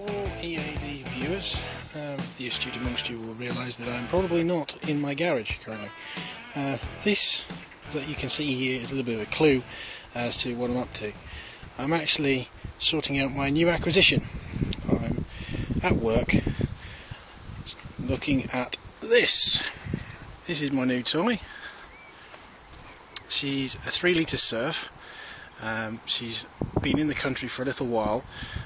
All EAD viewers, the astute amongst you will realise that I'm probably not in my garage currently. This that you can see here is a little bit of a clue as to what I'm up to. I'm actually sorting out my new acquisition. I'm at work looking at this. This is my new toy. She's a 3-litre Surf. She's been in the country for a little while,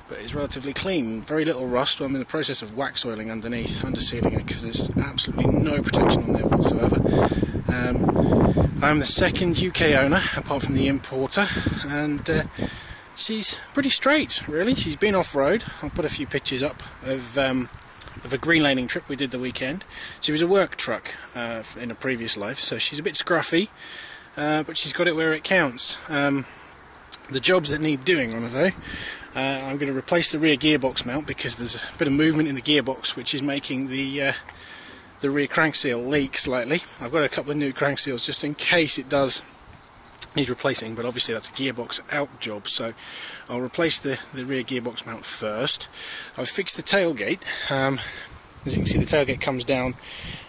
but is relatively clean, very little rust. I'm in the process of wax oiling underneath, undersealing it, because there's absolutely no protection on there whatsoever. I'm the second UK owner, apart from the importer, and she's pretty straight, really. She's been off-road. I'll put a few pictures up of a green laning trip we did the weekend. She was a work truck in a previous life, so she's a bit scruffy, but she's got it where it counts. The jobs that need doing on her though, I'm going to replace the rear gearbox mount because there's a bit of movement in the gearbox which is making the rear crank seal leak slightly. I've got a couple of new crank seals just in case it does need replacing, but obviously that's a gearbox out job, so I'll replace the rear gearbox mount first. I've fixed the tailgate. As you can see, the tailgate comes down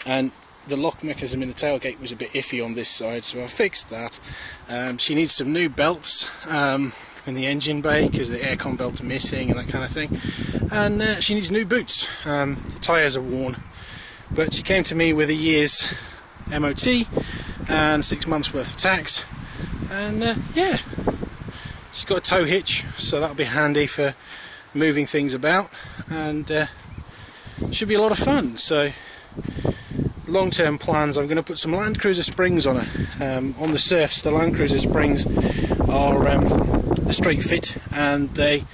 and the lock mechanism in the tailgate was a bit iffy on this side, so I fixed that. She needs some new belts in the engine bay because the aircon belt's missing and that kind of thing, and she needs new boots. The tyres are worn, but she came to me with a year's MOT and 6 months worth of tax, and yeah, she's got a tow hitch, so that'll be handy for moving things about, and should be a lot of fun. So long-term plans, I'm going to put some Land Cruiser springs on her. On the Surfs, the Land Cruiser springs are a straight fit, and they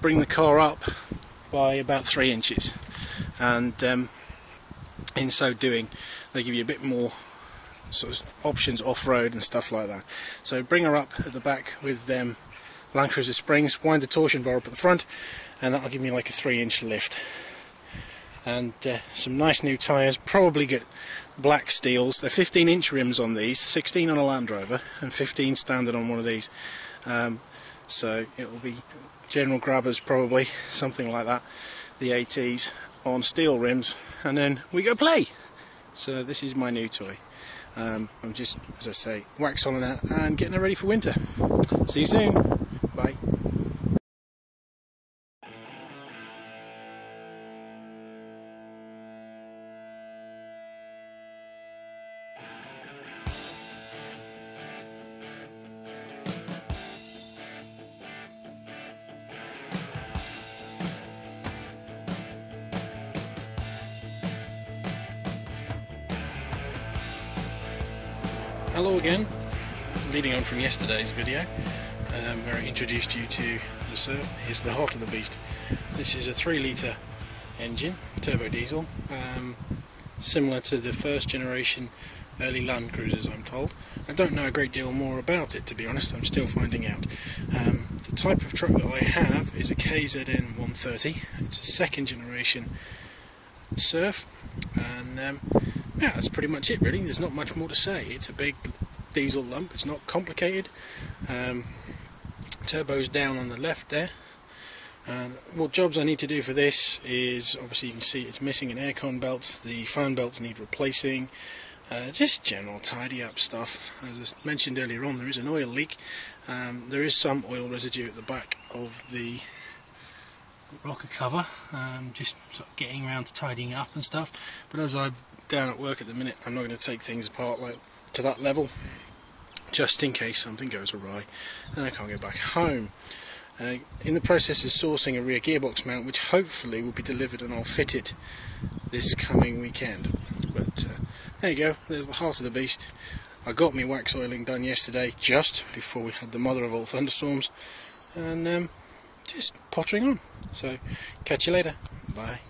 bring the car up by about 3 inches, and in so doing they give you a bit more sort of options off-road and stuff like that. So bring her up at the back with Land Cruiser springs, wind the torsion bar up at the front, and that'll give me like a 3-inch lift. And some nice new tyres, probably get black steels. They're 15-inch rims on these, 16 on a Land Rover and 15 standard on one of these. So it'll be general grabbers, probably something like that, the ATs on steel rims, and then we go play. So this is my new toy. I'm just, as I say, wax on that and getting her ready for winter. See you soon. Bye. Hello again, leading on from yesterday's video where I introduced you to the Surf. Here's the heart of the beast. This is a 3-litre engine, turbo diesel, similar to the first generation early Land Cruisers, I'm told. I don't know a great deal more about it, to be honest. I'm still finding out. The type of truck that I have is a KZN 130. It's a 2nd generation Surf, and yeah, that's pretty much it really. There's not much more to say. It's a big diesel lump, it's not complicated. Turbo's down on the left there. What jobs I need to do for this is, obviously you can see it's missing an aircon belt, the fan belts need replacing, just general tidy up stuff. As I mentioned earlier on, there is an oil leak. There is some oil residue at the back of the rocker cover, just sort of getting around to tidying up and stuff, but as I'm down at work at the minute, I'm not going to take things apart like to that level, just in case something goes awry and I can't get back home. In the process of sourcing a rear gearbox mount, which hopefully will be delivered, and I'll fit it this coming weekend. But there you go, there's the heart of the beast. I got my wax oiling done yesterday, just before we had the mother of all thunderstorms, and just pottering on. So catch you later, bye.